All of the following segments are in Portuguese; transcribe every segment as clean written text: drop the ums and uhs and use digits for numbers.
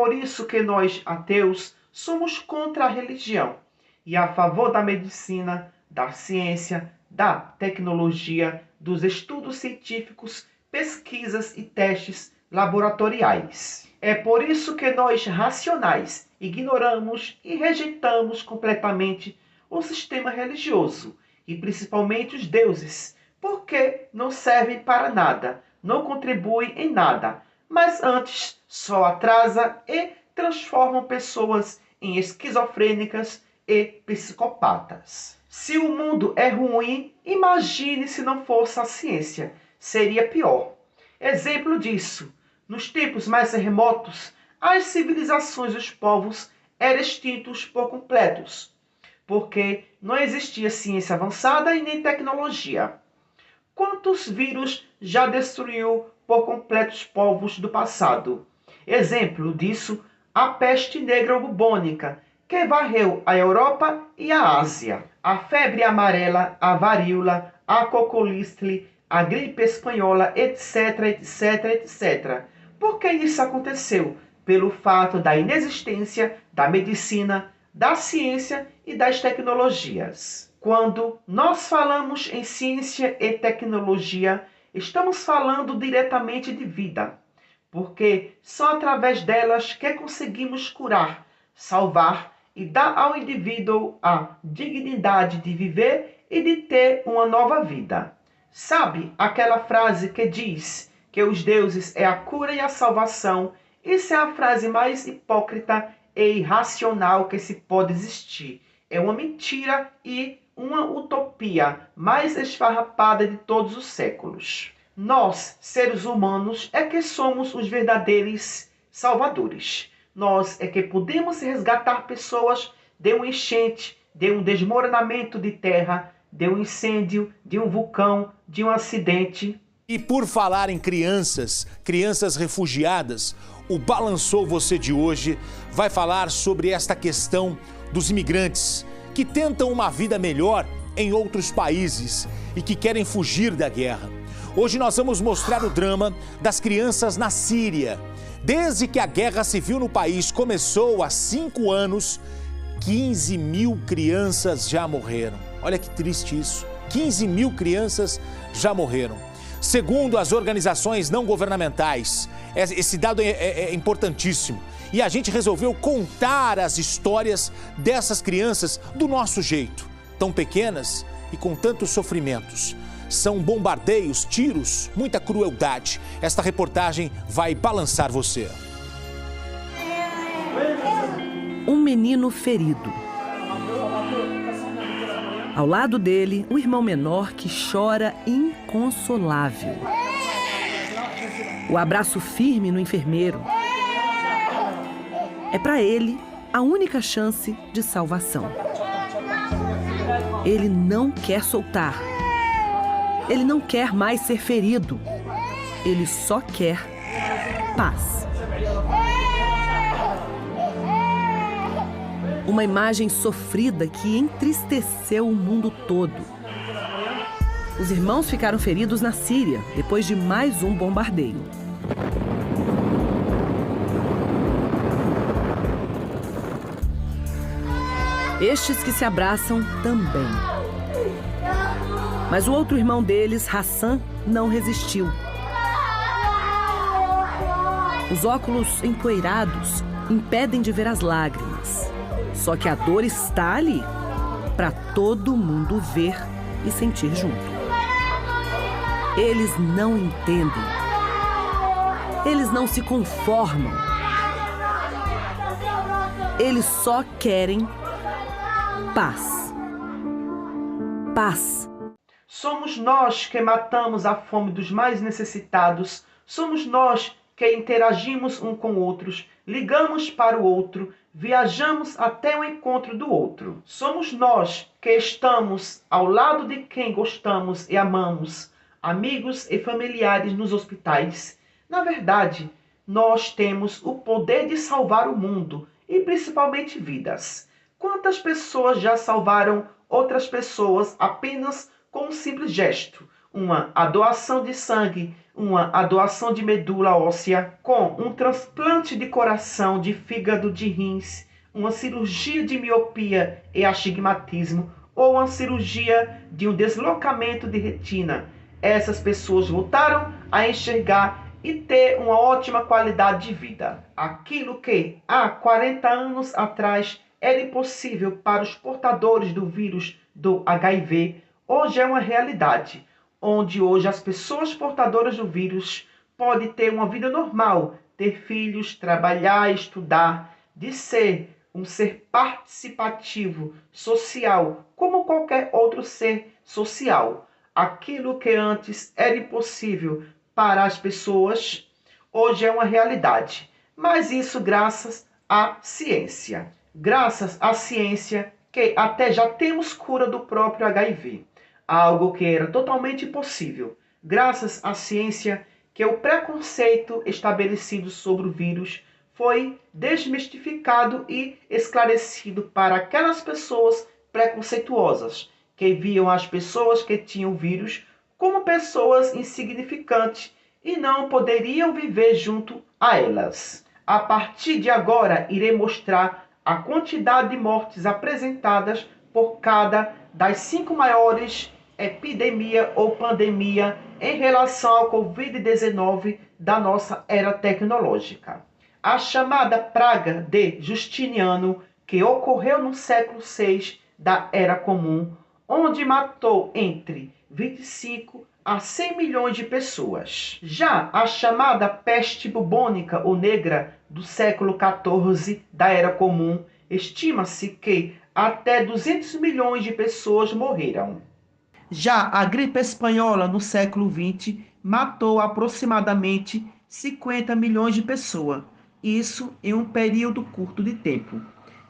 por isso que nós, ateus, somos contra a religião e a favor da medicina, da ciência, da tecnologia, dos estudos científicos, pesquisas e testes laboratoriais. É por isso que nós, racionais, ignoramos e rejeitamos completamente o sistema religioso e principalmente os deuses, porque não servem para nada, não contribuem em nada, mas antes só atrasa e transformam pessoas em esquizofrênicas e psicopatas. Se o mundo é ruim, imagine se não fosse a ciência. Seria pior. Exemplo disso, nos tempos mais remotos, as civilizações e os povos eram extintos por completos, porque não existia ciência avançada e nem tecnologia. Quantos vírus já destruiu por completo os povos do passado? Exemplo disso, a peste negra bubônica, que varreu a Europa e a Ásia. A febre amarela, a varíola, a cocolistle, a gripe espanhola, etc, etc, etc. Por que isso aconteceu? Pelo fato da inexistência da medicina, da ciência e das tecnologias. Quando nós falamos em ciência e tecnologia, estamos falando diretamente de vida, porque só através delas que conseguimos curar, salvar e dar ao indivíduo a dignidade de viver e de ter uma nova vida. Sabe aquela frase que diz que os deuses é a cura e a salvação? Isso é a frase mais hipócrita e irracional que se pode existir. É uma mentira e uma utopia mais esfarrapada de todos os séculos. Nós, seres humanos, é que somos os verdadeiros salvadores. Nós é que podemos resgatar pessoas de um enchente, de um desmoronamento de terra, de um incêndio, de um vulcão, de um acidente. E por falar em crianças refugiadas, o Balançou Você de hoje vai falar sobre esta questão dos imigrantes que tentam uma vida melhor em outros países e que querem fugir da guerra. Hoje nós vamos mostrar o drama das crianças na Síria. Desde que a guerra civil no país começou há 5 anos, 15 mil crianças já morreram. Olha que triste isso. 15 mil crianças já morreram. Segundo as organizações não governamentais, esse dado é importantíssimo. E a gente resolveu contar as histórias dessas crianças do nosso jeito. Tão pequenas e com tantos sofrimentos. São bombardeios, tiros, muita crueldade. Esta reportagem vai balançar você. Um menino ferido. Ao lado dele, um irmão menor que chora inconsolável. O abraço firme no enfermeiro. É para ele a única chance de salvação. Ele não quer soltar. Ele não quer mais ser ferido. Ele só quer paz. Uma imagem sofrida que entristeceu o mundo todo. Os irmãos ficaram feridos na Síria, depois de mais um bombardeio. Estes que se abraçam também. Mas o outro irmão deles, Hassan, não resistiu. Os óculos empoeirados impedem de ver as lágrimas. Só que a dor está ali, para todo mundo ver e sentir junto. Eles não entendem. Eles não se conformam. Eles só querem paz. Paz. Somos nós que matamos a fome dos mais necessitados. Somos nós que interagimos um com outros, ligamos para o outro, viajamos até o encontro do outro. Somos nós que estamos ao lado de quem gostamos e amamos, amigos e familiares nos hospitais. Na verdade, nós temos o poder de salvar o mundo e principalmente vidas. Quantas pessoas já salvaram outras pessoas apenas com um simples gesto? A doação de sangue, uma doação de medula óssea, com um transplante de coração, de fígado, de rins, uma cirurgia de miopia e astigmatismo ou uma cirurgia de um deslocamento de retina. Essas pessoas voltaram a enxergar e ter uma ótima qualidade de vida. Aquilo que há 40 anos atrás era impossível para os portadores do vírus do HIV, hoje é uma realidade, onde hoje as pessoas portadoras do vírus podem ter uma vida normal, ter filhos, trabalhar, estudar, de ser um ser participativo, social, como qualquer outro ser social. Aquilo que antes era impossível para as pessoas, hoje é uma realidade. Mas isso graças à ciência. Graças à ciência que até já temos cura do próprio HIV. Algo que era totalmente impossível. Graças à ciência que o preconceito estabelecido sobre o vírus foi desmistificado e esclarecido para aquelas pessoas preconceituosas que viam as pessoas que tinham o vírus como pessoas insignificantes e não poderiam viver junto a elas. A partir de agora, irei mostrar a quantidade de mortes apresentadas por cada das 5 maiores epidemias ou pandemia em relação ao Covid-19 da nossa era tecnológica. A chamada praga de Justiniano, que ocorreu no século VI da Era Comum, onde matou entre 25 a 100 milhões de pessoas. Já a chamada peste bubônica ou negra do século XIV da Era Comum, estima-se que até 200 milhões de pessoas morreram. Já a gripe espanhola no século XX matou aproximadamente 50 milhões de pessoas. Isso em um período curto de tempo.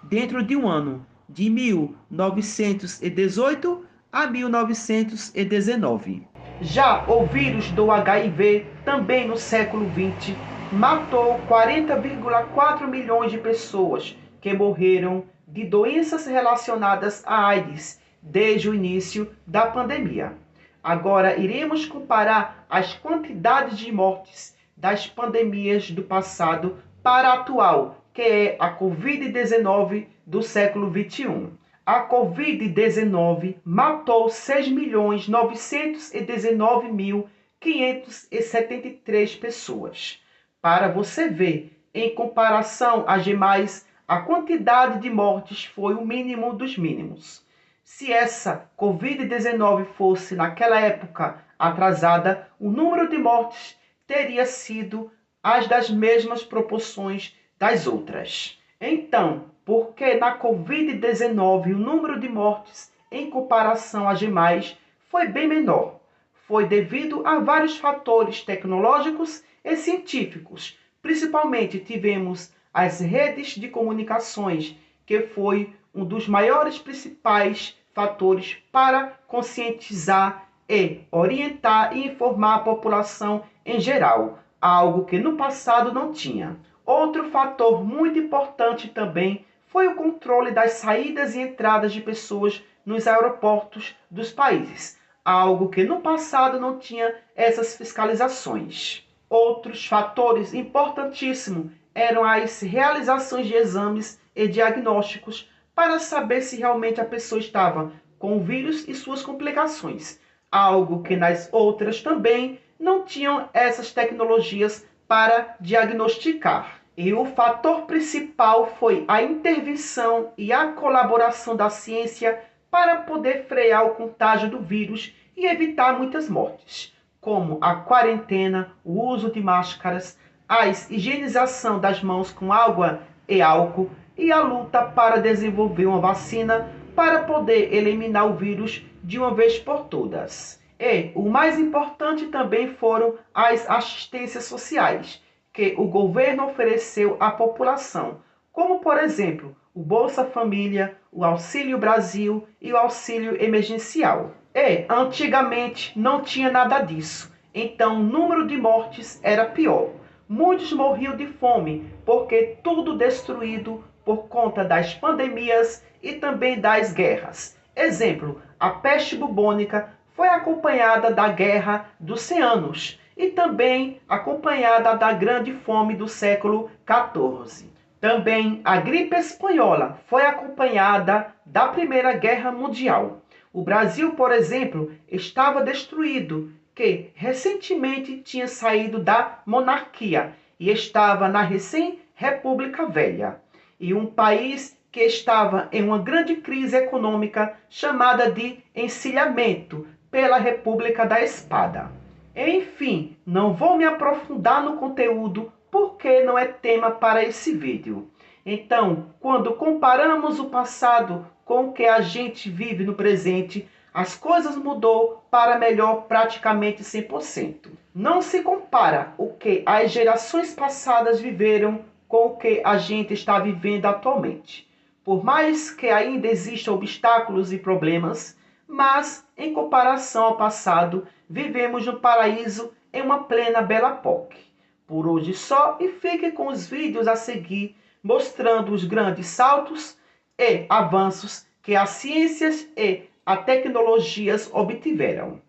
Dentro de um ano, de 1918 a 1919. Já o vírus do HIV, também no século XX, matou 40,4 milhões de pessoas que morreram de doenças relacionadas à AIDS desde o início da pandemia. Agora iremos comparar as quantidades de mortes das pandemias do passado para a atual, que é a Covid-19 do século XXI. A Covid-19 matou 6.919.573 pessoas. Para você ver, em comparação às demais, a quantidade de mortes foi o mínimo dos mínimos. Se essa Covid-19 fosse, naquela época atrasada, o número de mortes teria sido as das mesmas proporções das outras. Então, por que na Covid-19 o número de mortes em comparação às demais foi bem menor? Foi devido a vários fatores tecnológicos e científicos. Principalmente tivemos as redes de comunicações, que foi um dos maiores principais fatores para conscientizar e orientar e informar a população em geral, algo que no passado não tinha. Outro fator muito importante também foi o controle das saídas e entradas de pessoas nos aeroportos dos países, algo que no passado não tinha essas fiscalizações. Outros fatores importantíssimos eram as realizações de exames e diagnósticos para saber se realmente a pessoa estava com o vírus e suas complicações, algo que nas outras também não tinham essas tecnologias para diagnosticar. E o fator principal foi a intervenção e a colaboração da ciência para poder frear o contágio do vírus e evitar muitas mortes, como a quarentena, o uso de máscaras, a higienização das mãos com água e álcool e a luta para desenvolver uma vacina para poder eliminar o vírus de uma vez por todas. E o mais importante também foram as assistências sociais que o governo ofereceu à população, como por exemplo o Bolsa Família, o Auxílio Brasil e o Auxílio Emergencial. E antigamente não tinha nada disso, então o número de mortes era pior. Muitos morriam de fome, porque tudo destruído por conta das pandemias e também das guerras. Exemplo, a peste bubônica foi acompanhada da Guerra dos 100 Anos, e também acompanhada da Grande Fome do século XIV. Também a gripe espanhola foi acompanhada da Primeira Guerra Mundial. O Brasil, por exemplo, estava destruído, que recentemente tinha saído da monarquia e estava na recém-República Velha. E um país que estava em uma grande crise econômica chamada de encilhamento pela República da Espada. Enfim, não vou me aprofundar no conteúdo porque não é tema para esse vídeo. Então, quando comparamos o passado com o que a gente vive no presente, as coisas mudou para melhor praticamente 100%. Não se compara o que as gerações passadas viveram com o que a gente está vivendo atualmente. Por mais que ainda existam obstáculos e problemas, mas, em comparação ao passado, vivemos no paraíso em uma plena Belle Époque. Por hoje só, e fique com os vídeos a seguir, mostrando os grandes saltos e avanços que as ciências e as tecnologias obtiveram.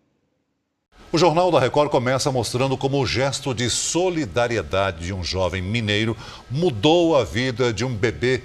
O Jornal da Record começa mostrando como o gesto de solidariedade de um jovem mineiro mudou a vida de um bebê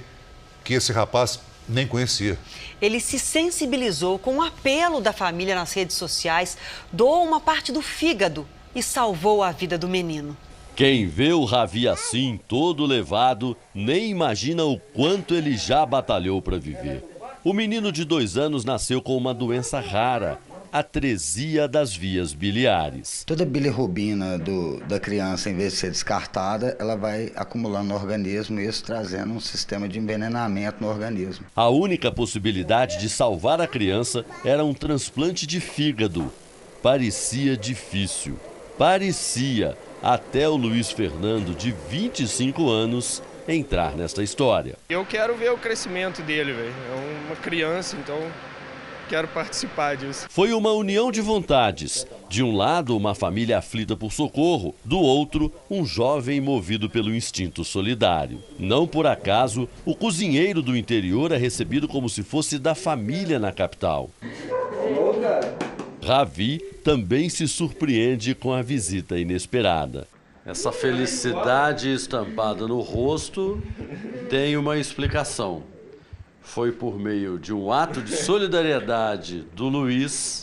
que esse rapaz nem conhecia. Ele se sensibilizou com o apelo da família nas redes sociais, doou uma parte do fígado e salvou a vida do menino. Quem vê o Ravi assim, todo levado, nem imagina o quanto ele já batalhou para viver. O menino de 2 anos nasceu com uma doença rara, atresia das vias biliares. Toda a bilirrubina da criança, em vez de ser descartada, ela vai acumulando no organismo, isso trazendo um sistema de envenenamento no organismo. A única possibilidade de salvar a criança era um transplante de fígado. Parecia difícil. Parecia, até o Luiz Fernando, de 25 anos, entrar nesta história. Eu quero ver o crescimento dele, velho. É uma criança, então quero participar disso. Foi uma união de vontades. De um lado, uma família aflita por socorro. Do outro, um jovem movido pelo instinto solidário. Não por acaso, o cozinheiro do interior é recebido como se fosse da família na capital. Ravi também se surpreende com a visita inesperada. Essa felicidade estampada no rosto tem uma explicação. Foi por meio de um ato de solidariedade do Luiz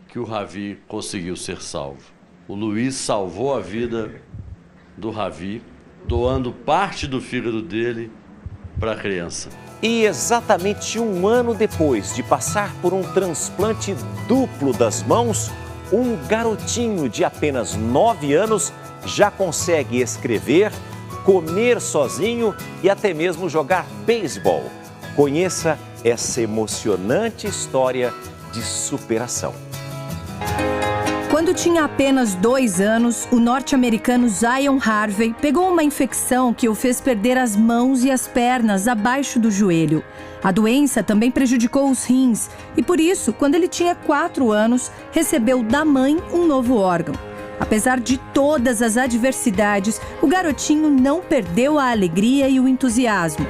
que o Ravi conseguiu ser salvo. O Luiz salvou a vida do Ravi, doando parte do fígado dele para a criança. E exatamente 1 ano depois de passar por um transplante duplo das mãos, um garotinho de apenas 9 anos já consegue escrever, comer sozinho e até mesmo jogar beisebol. Conheça essa emocionante história de superação. Quando tinha apenas 2 anos, o norte-americano Zion Harvey pegou uma infecção que o fez perder as mãos e as pernas abaixo do joelho. A doença também prejudicou os rins e, por isso, quando ele tinha 4 anos, recebeu da mãe um novo órgão. Apesar de todas as adversidades, o garotinho não perdeu a alegria e o entusiasmo.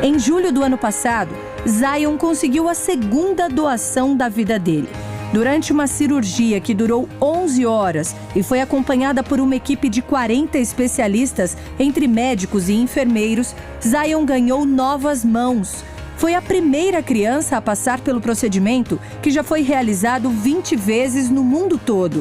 Em julho do ano passado, Zion conseguiu a segunda doação da vida dele. Durante uma cirurgia que durou 11 horas e foi acompanhada por uma equipe de 40 especialistas, entre médicos e enfermeiros, Zion ganhou novas mãos. Foi a primeira criança a passar pelo procedimento, que já foi realizado 20 vezes no mundo todo.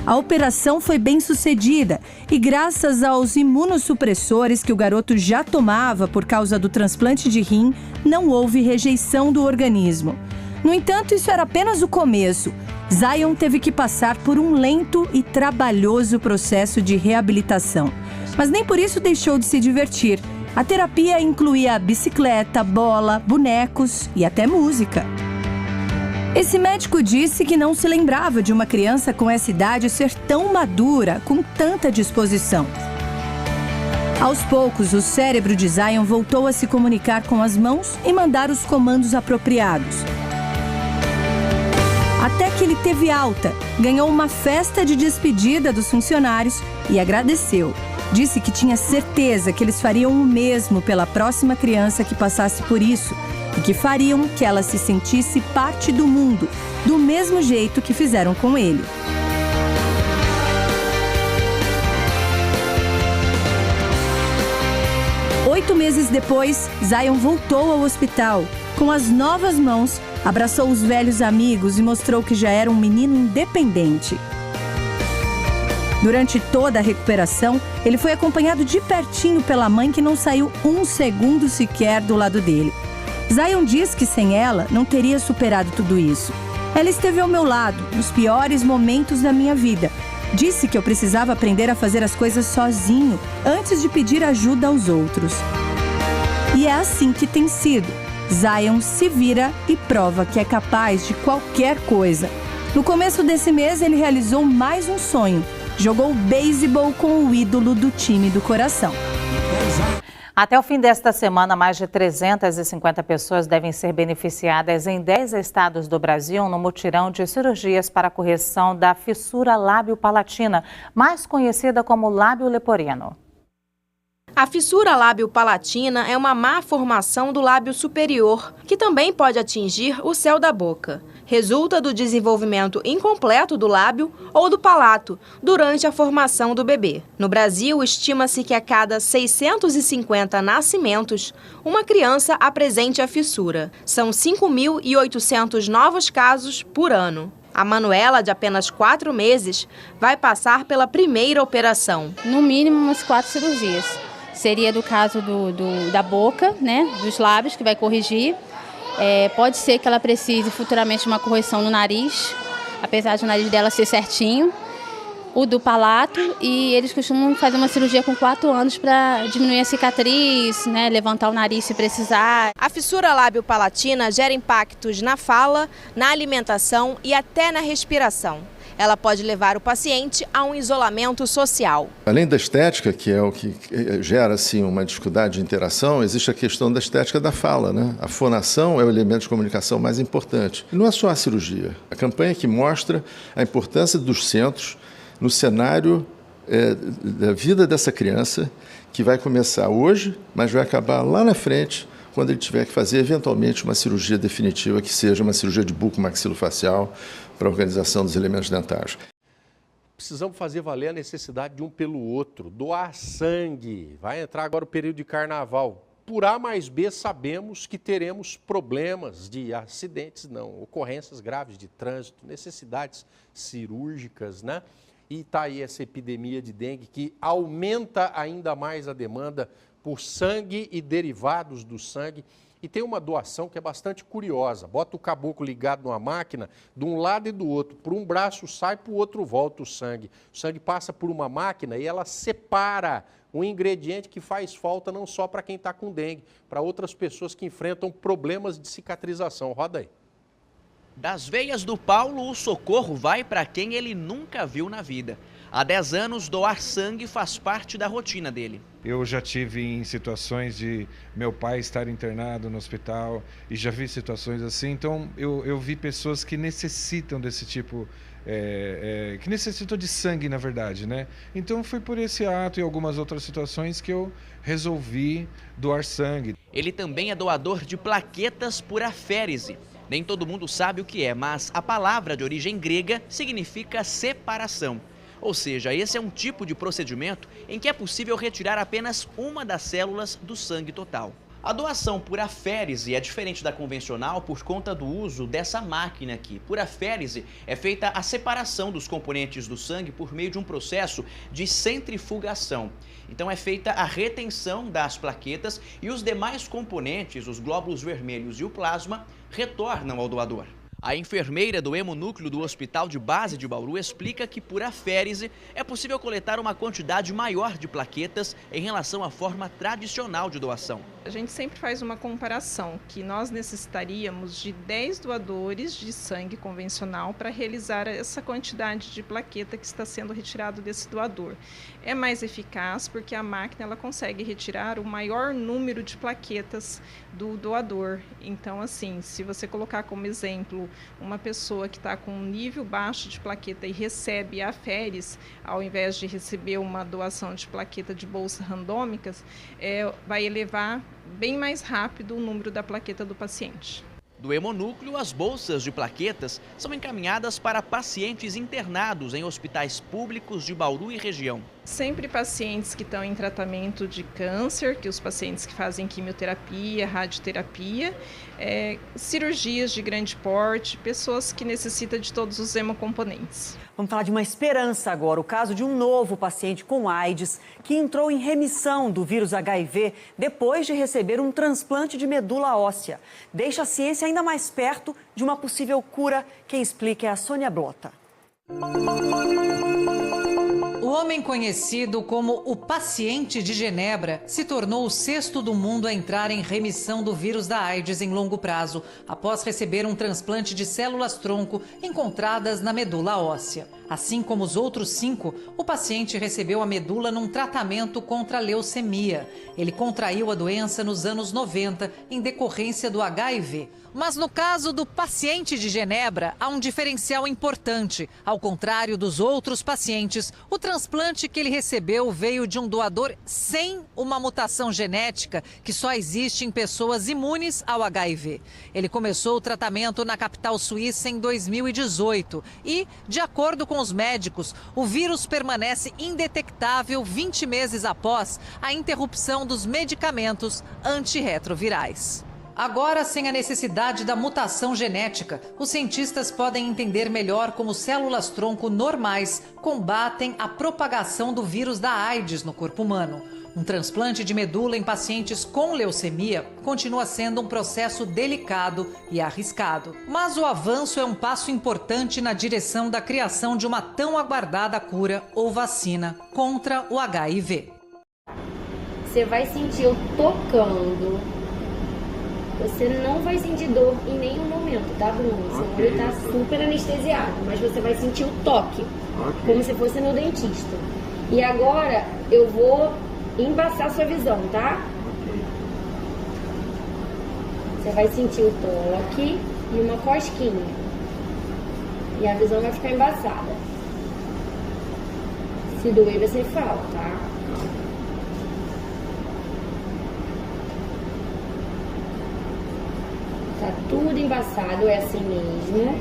A operação foi bem sucedida e, graças aos imunossupressores que o garoto já tomava por causa do transplante de rim, não houve rejeição do organismo. No entanto, isso era apenas o começo. Zion teve que passar por um lento e trabalhoso processo de reabilitação. Mas nem por isso deixou de se divertir. A terapia incluía bicicleta, bola, bonecos e até música. Esse médico disse que não se lembrava de uma criança com essa idade ser tão madura, com tanta disposição. Aos poucos, o cérebro de Zion voltou a se comunicar com as mãos e mandar os comandos apropriados. Até que ele teve alta, ganhou uma festa de despedida dos funcionários e agradeceu. Disse que tinha certeza que eles fariam o mesmo pela próxima criança que passasse por isso e que fariam que ela se sentisse parte do mundo, do mesmo jeito que fizeram com ele. Oito meses depois, Zion voltou ao hospital. Com as novas mãos, abraçou os velhos amigos e mostrou que já era um menino independente. Durante toda a recuperação, ele foi acompanhado de pertinho pela mãe que não saiu um segundo sequer do lado dele. Zion diz que sem ela não teria superado tudo isso. Ela esteve ao meu lado nos piores momentos da minha vida. Disse que eu precisava aprender a fazer as coisas sozinho antes de pedir ajuda aos outros. E é assim que tem sido. Zion se vira e prova que é capaz de qualquer coisa. No começo desse mês, ele realizou mais um sonho. Jogou beisebol com o ídolo do time do coração. Até o fim desta semana, mais de 350 pessoas devem ser beneficiadas em 10 estados do Brasil no mutirão de cirurgias para a correção da fissura lábio-palatina, mais conhecida como lábio leporino. A fissura lábio-palatina é uma má formação do lábio superior, que também pode atingir o céu da boca. Resulta do desenvolvimento incompleto do lábio ou do palato durante a formação do bebê. No Brasil, estima-se que a cada 650 nascimentos, uma criança apresente a fissura. São 5.800 novos casos por ano. A Manuela, de apenas 4 meses, vai passar pela primeira operação. No mínimo, umas 4 cirurgias. Seria do caso da boca, né, dos lábios, que vai corrigir. Pode ser que ela precise futuramente de uma correção no nariz, apesar de o nariz dela ser certinho. O do palato, e eles costumam fazer uma cirurgia com 4 anos para diminuir a cicatriz, né, levantar o nariz se precisar. A fissura lábio-palatina gera impactos na fala, na alimentação e até na respiração. Ela pode levar o paciente a um isolamento social. Além da estética, que é o que gera assim, uma dificuldade de interação, existe a questão da estética da fala, né? A fonação é o elemento de comunicação mais importante. E não é só a cirurgia. A campanha que mostra a importância dos centros no cenário da vida dessa criança, que vai começar hoje, mas vai acabar lá na frente, quando ele tiver que fazer eventualmente uma cirurgia definitiva, que seja uma cirurgia de buco-maxilofacial para a organização dos elementos dentários. Precisamos fazer valer a necessidade de um pelo outro, doar sangue. Vai entrar agora o período de carnaval. Por A mais B, sabemos que teremos problemas de acidentes, ocorrências graves de trânsito, necessidades cirúrgicas, né? E está aí essa epidemia de dengue que aumenta ainda mais a demanda por sangue e derivados do sangue. E tem uma doação que é bastante curiosa. Bota o caboclo ligado numa máquina, de um lado e do outro. Por um braço sai, para o outro volta o sangue. O sangue passa por uma máquina e ela separa um ingrediente que faz falta não só para quem está com dengue, para outras pessoas que enfrentam problemas de cicatrização. Roda aí. Das veias do Paulo, o socorro vai para quem ele nunca viu na vida. Há 10 anos, doar sangue faz parte da rotina dele. Eu já tive em situações de meu pai estar internado no hospital e já vi situações assim. Então, eu vi pessoas que necessitam desse tipo, que necessitam de sangue, na verdade, né? Então, foi por esse ato e algumas outras situações que eu resolvi doar sangue. Ele também é doador de plaquetas por aférese. Nem todo mundo sabe o que é, mas a palavra de origem grega significa separação. Ou seja, esse é um tipo de procedimento em que é possível retirar apenas uma das células do sangue total. A doação por aférese é diferente da convencional por conta do uso dessa máquina aqui. Por aférese é feita a separação dos componentes do sangue por meio de um processo de centrifugação. Então é feita a retenção das plaquetas e os demais componentes, os glóbulos vermelhos e o plasma, retornam ao doador. A enfermeira do hemonúcleo do Hospital de Base de Bauru explica que por aférese é possível coletar uma quantidade maior de plaquetas em relação à forma tradicional de doação. A gente sempre faz uma comparação, que nós necessitaríamos de 10 doadores de sangue convencional para realizar essa quantidade de plaqueta que está sendo retirado desse doador. É mais eficaz porque a máquina ela consegue retirar o maior número de plaquetas do doador. Então, assim, se você colocar como exemplo uma pessoa que está com um nível baixo de plaqueta e recebe aferes, ao invés de receber uma doação de plaqueta de bolsa randômicas, vai elevar bem mais rápido o número da plaqueta do paciente. Do hemonúcleo, as bolsas de plaquetas são encaminhadas para pacientes internados em hospitais públicos de Bauru e região. Sempre pacientes que estão em tratamento de câncer, que os pacientes que fazem quimioterapia, radioterapia, cirurgias de grande porte, pessoas que necessitam de todos os hemocomponentes. Vamos falar de uma esperança agora, o caso de um novo paciente com AIDS que entrou em remissão do vírus HIV depois de receber um transplante de medula óssea. Deixa a ciência ainda mais perto de uma possível cura. Quem explica é a Sônia Blota. O homem conhecido como o paciente de Genebra se tornou o sexto do mundo a entrar em remissão do vírus da AIDS em longo prazo, após receber um transplante de células-tronco encontradas na medula óssea. Assim como os outros 5, o paciente recebeu a medula num tratamento contra a leucemia. Ele contraiu a doença nos anos 90 em decorrência do HIV. Mas no caso do paciente de Genebra, há um diferencial importante. Ao contrário dos outros pacientes, o transplante que ele recebeu veio de um doador sem uma mutação genética que só existe em pessoas imunes ao HIV. Ele começou o tratamento na capital suíça em 2018 e, de acordo com os médicos, o vírus permanece indetectável 20 meses após a interrupção dos medicamentos antirretrovirais. Agora, sem a necessidade da mutação genética, os cientistas podem entender melhor como células-tronco normais combatem a propagação do vírus da AIDS no corpo humano. Um transplante de medula em pacientes com leucemia continua sendo um processo delicado e arriscado. Mas o avanço é um passo importante na direção da criação de uma tão aguardada cura ou vacina contra o HIV. Você vai sentir eu tocando. Você não vai sentir dor em nenhum momento, tá, Bruno? Seu olho tá super anestesiado, mas você vai sentir o toque, como se fosse no dentista. E agora eu vou embaçar sua visão, tá? Você vai sentir o toque e uma cosquinha. E a visão vai ficar embaçada. Se doer, você fala, tá? Tá tudo embaçado, é assim mesmo.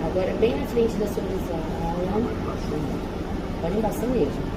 Agora bem na frente da sua visão. Pode embaçar mesmo.